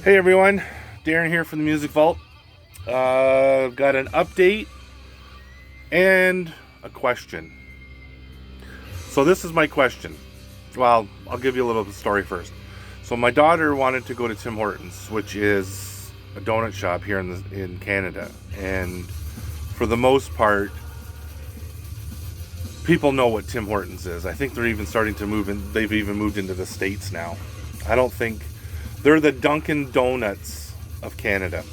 Hey everyone, Darren here from the Music Vault. I've got an update and a question. So this is my question. Well, I'll give you a little story first. So my daughter wanted to go to Tim Hortons, which is a donut shop here in Canada, and for the most part, people know what Tim Hortons is. I think they're even starting to move in. They've even moved into the States now. I don't think they're the Dunkin' Donuts of Canada.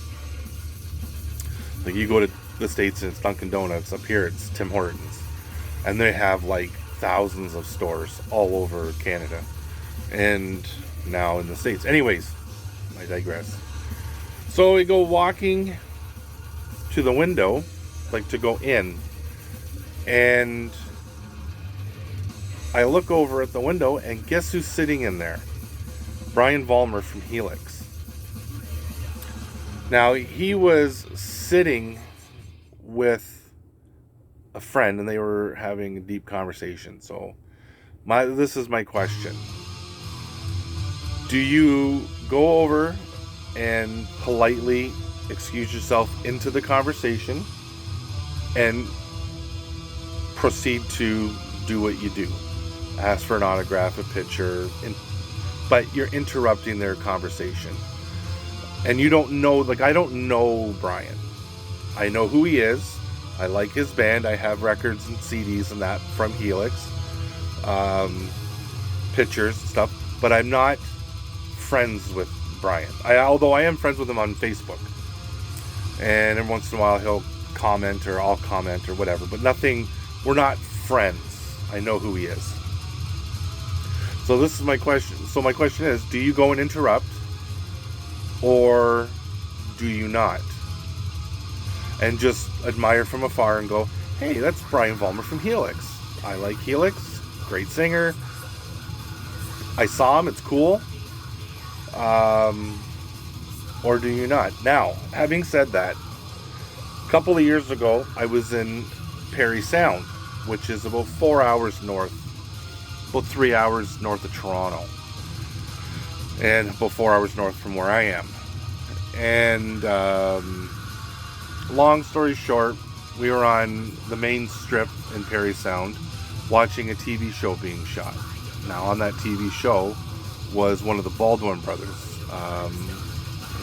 Like you go to the States and it's Dunkin' Donuts. Up here it's Tim Hortons. And they have like thousands of stores all over Canada. And now in the States. Anyways, I digress. So we go walking to the window, like to go in. And I look over at the window and guess who's sitting in there? Brian Vollmer from Helix. Now, he was sitting with a friend and they were having a deep conversation. So, this is my question. Do you go over and politely excuse yourself into the conversation and proceed to do what you do? Ask for an autograph, a picture, but you're interrupting their conversation. And you don't know, like I don't know Brian. I know who he is. I like his band. I have records and CDs and that from Helix. Pictures and stuff. But I'm not friends with Brian. Although I am friends with him on Facebook. And every once in a while he'll comment or I'll comment or whatever. But nothing, we're not friends. I know who he is. So this is my question. So my question is, do you go and interrupt or do you not? And just admire from afar and go, hey, that's Brian Vollmer from Helix. I like Helix. Great singer. I saw him. It's cool. Or do you not? Now, having said that, a couple of years ago, I was in Parry Sound, which is about 4 hours north. About 3 hours north of Toronto, and about 4 hours north from where I am. And long story short, we were on the main strip in Parry Sound watching a TV show being shot. Now on that TV show was one of the Baldwin brothers.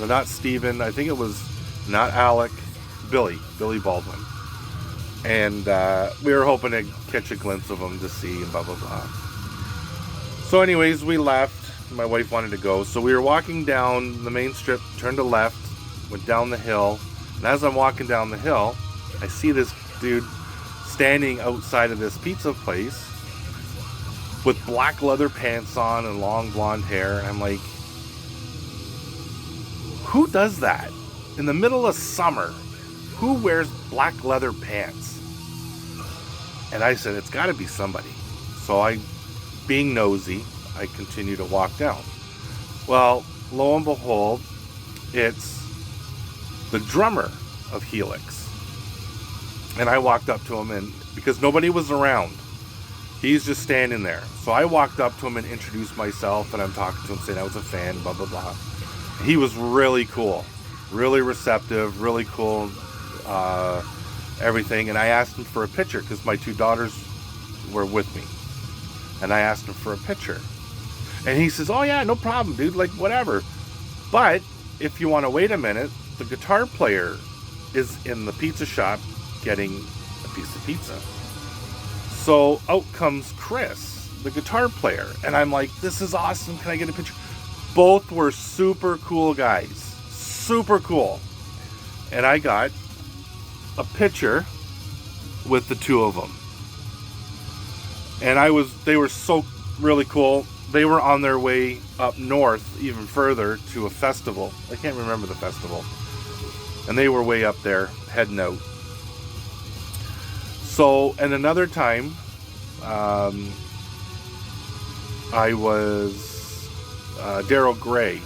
Not Steven, I think it was not Alec, Billy Baldwin. And we were hoping to catch a glimpse of him to see and blah blah blah. So anyways, we left. My wife wanted to go. So we were walking down the main strip, turned to left, went down the hill. And as I'm walking down the hill, I see this dude standing outside of this pizza place with black leather pants on and long blonde hair. And I'm like, who does that? In the middle of summer, who wears black leather pants? And I said, it's got to be somebody. So I, being nosy, I continue to walk down. Well, lo and behold, it's the drummer of Helix. And I walked up to him, and because nobody was around, he's just standing there. So I walked up to him and introduced myself, and I'm talking to him saying I was a fan, blah, blah, blah. He was really cool, really receptive, really cool, everything. And I asked him for a picture because my two daughters were with me. And I asked him for a picture. And he says, oh yeah, no problem, dude, like whatever. But if you want to wait a minute, the guitar player is in the pizza shop getting a piece of pizza. So out comes Chris, the guitar player. And I'm like, this is awesome. Can I get a picture? Both were super cool guys. Super cool. And I got a picture with the two of them. And they were so really cool. They were on their way up north, even further, to a festival. I can't remember the festival. And they were way up there, heading out. So, and another time, I was, Daryl Gray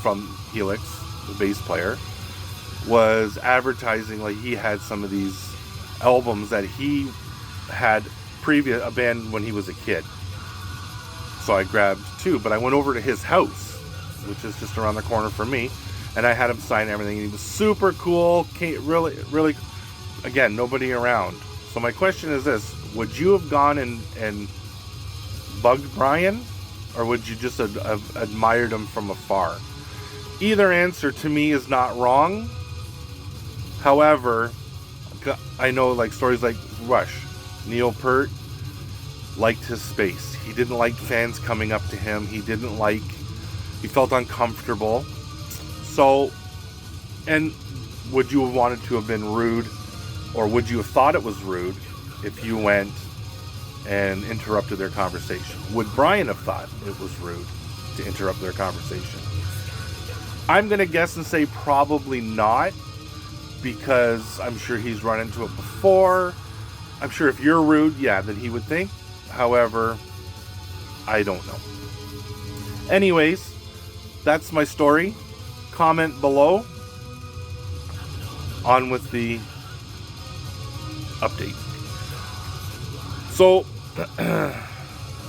from Helix, the bass player, was advertising, like he had some of these albums that he had a band when he was a kid. So I grabbed two, but I went over to his house which is just around the corner from me, and I had him sign everything. He was super cool, really, really, again, nobody around. So my question is this: would you have gone and bugged Brian, or would you just have admired him from afar? Either answer to me is not wrong. However, I know like stories like Rush, Neil Peart liked his space. He didn't like fans coming up to him. He felt uncomfortable. So, and would you have wanted to have been rude, or would you have thought it was rude if you went and interrupted their conversation? Would Brian have thought it was rude to interrupt their conversation? I'm going to guess and say probably not, because I'm sure he's run into it before. I'm sure if you're rude, yeah, then he would think. However, I don't know. Anyways, that's my story. Comment below. On with the update. So,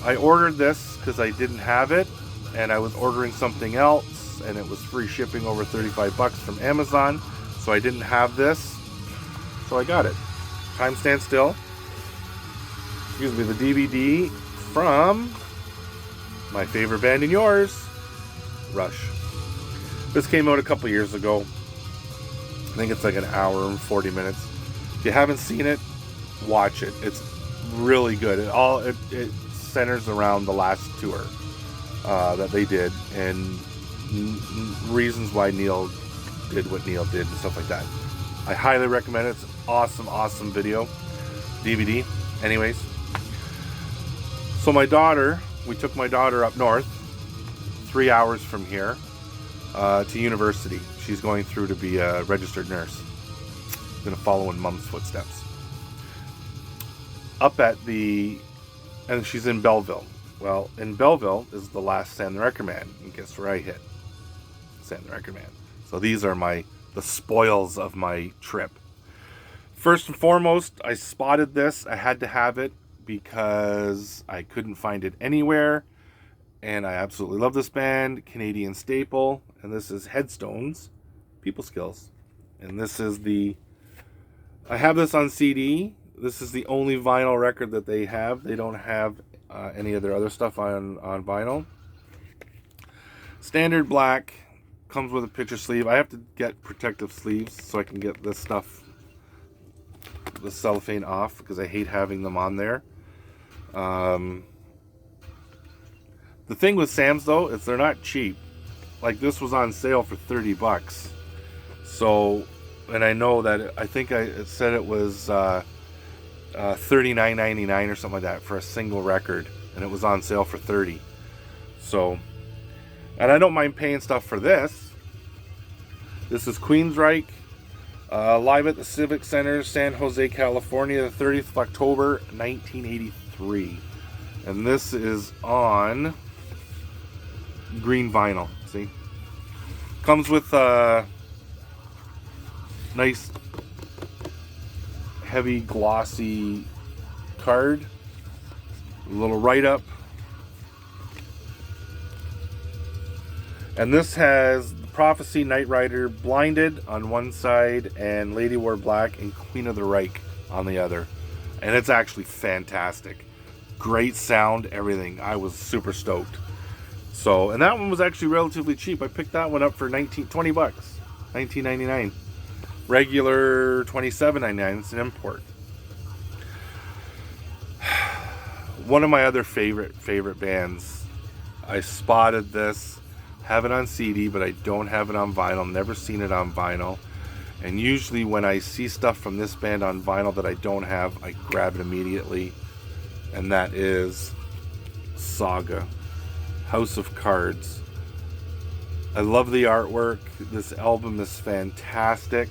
I ordered this because I didn't have it, and I was ordering something else, and it was free shipping over $35 from Amazon, so I didn't have this, so I got it. Time Stand Still. Excuse me, the DVD from my favorite band and yours, Rush. This came out a couple years ago. I think it's like an hour and 40 minutes. If you haven't seen it, watch it. It's really good. It centers around the last tour that they did, and reasons why Neil did what Neil did and stuff like that. I highly recommend it. It's an awesome video. DVD. Anyways. So we took my daughter up north, 3 hours from here, to university. She's going through to be a registered nurse. Going to follow in Mom's footsteps. And she's in Belleville. Well, in Belleville is the last Sam the Record Man. And guess where I hit? Sam the Record Man. So these are the spoils of my trip. First and foremost, I spotted this. I had to have it because I couldn't find it anywhere. And I absolutely love this band, Canadian staple. And this is Headstones, People Skills. And this is I have this on CD. This is the only vinyl record that they have. They don't have any of their other stuff on vinyl. Standard black, comes with a picture sleeve. I have to get protective sleeves so I can get this stuff, the cellophane off, because I hate having them on there. The thing with Sam's though is they're not cheap. Like this was on sale for $30. So, and I know that I think it said it was $39.99 or something like that for a single record, and it was on sale for $30. So, and I don't mind paying stuff for this. This is Queensryche, live at the Civic Center, San Jose, California, the 30th of October, 1983. And this is on green vinyl. See? Comes with a nice, heavy, glossy card. A little write-up. And this has Prophecy, Knight Rider, Blinded on one side, and Lady Wore Black and Queen of the Reich on the other. And it's actually fantastic. Great sound, everything. I was super stoked. So, and that one was actually relatively cheap. I picked that one up for $20, $19.99. Regular $27.99. It's an import. One of my other favorite bands. I spotted this. Have it on CD, but I don't have it on vinyl. Never seen it on vinyl. And usually when I see stuff from this band on vinyl that I don't have, I grab it immediately. And that is Saga, House of Cards. I love the artwork. This album is fantastic.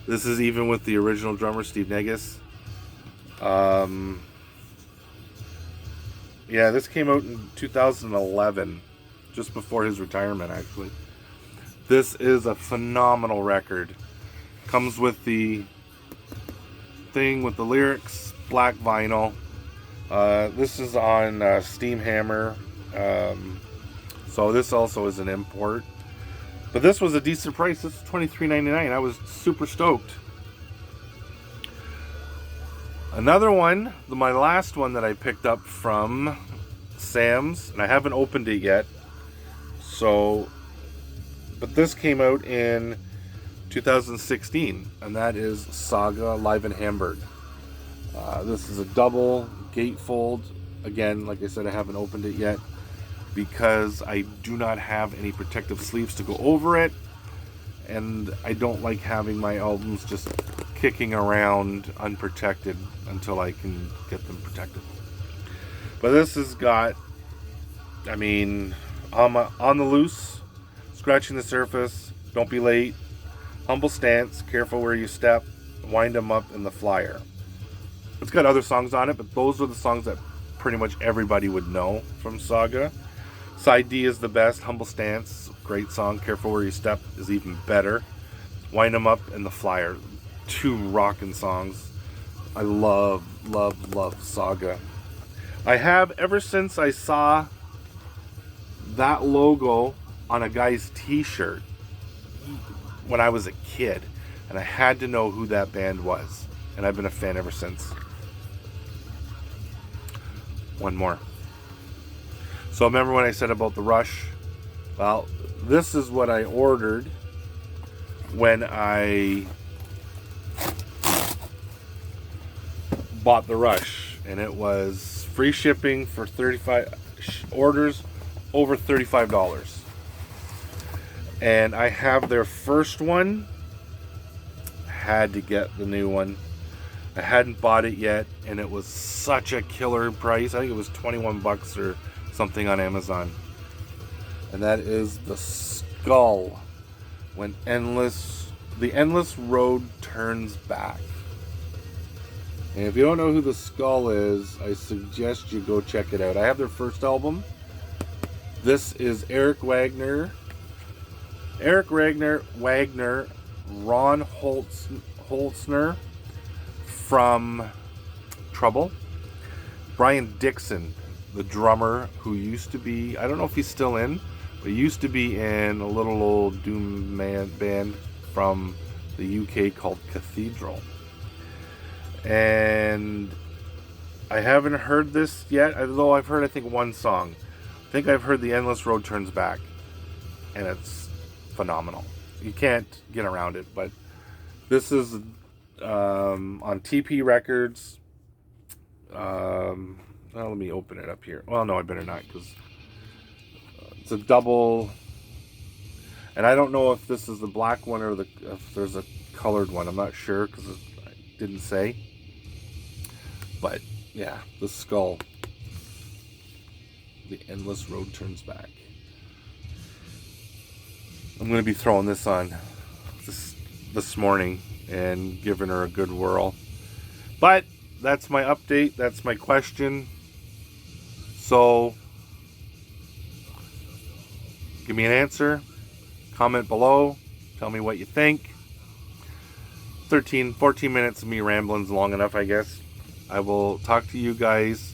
This is even with the original drummer, Steve Negus. Yeah, this came out in 2011, just before his retirement, actually. This is a phenomenal record. Comes with the thing with the lyrics, black vinyl. This is on Steam Hammer. So this also is an import. But this was a decent price. This is $23.99. I was super stoked. Another one, my last one that I picked up from Sam's, and I haven't opened it yet. So, but this came out in 2016, and that is Saga Live in Hamburg. This is a double gatefold. Again, like I said, I haven't opened it yet because I do not have any protective sleeves to go over it, and I don't like having my albums just kicking around unprotected until I can get them protected. But this has got, I mean, on the loose, scratching the surface, don't be late, humble stance, careful where you step, wind them up in the flyer. It's got other songs on it, but those are the songs that pretty much everybody would know from Saga. Side D is the best, humble stance, great song, careful where you step is even better. Wind them up in the flyer. Two rockin' songs. I love Saga. I have ever since I saw that logo on a guy's t-shirt when I was a kid, and I had to know who that band was, and I've been a fan ever since. One more. So remember when I said about the Rush? Well, this is what I ordered when I bought the Rush, and it was free shipping for 35 orders over $35. And I have their first one. Had to get the new one. I hadn't bought it yet, and it was such a killer price. I think it was 21 bucks or something on Amazon. And that is the Skull, when the endless road turns back. And if you don't know who the Skull is, I suggest you go check it out. I have their first album. This is Eric Wagner, Ron Holzner from Trouble, Brian Dixon, the drummer who used to be, I don't know if he's still in, but he used to be in a little old doom band from the UK called Cathedral. And I haven't heard this yet, although I've heard, I think, one song. I think I've heard The Endless Road Turns Back, and it's phenomenal. You can't get around it, but this is on TP Records. Well, let me open it up here. Well, no, I better not, because it's a double. And I don't know if this is the black one or if there's a colored one. I'm not sure because it didn't say. But yeah, the Skull. The Endless Road Turns Back. I'm going to be throwing this on this morning and giving her a good whirl. But that's my update. That's my question. So give me an answer. Comment below. Tell me what you think. 14 minutes of me rambling's long enough, I guess. I will talk to you guys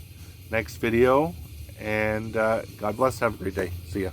next video. And God bless. Have a great day. See ya.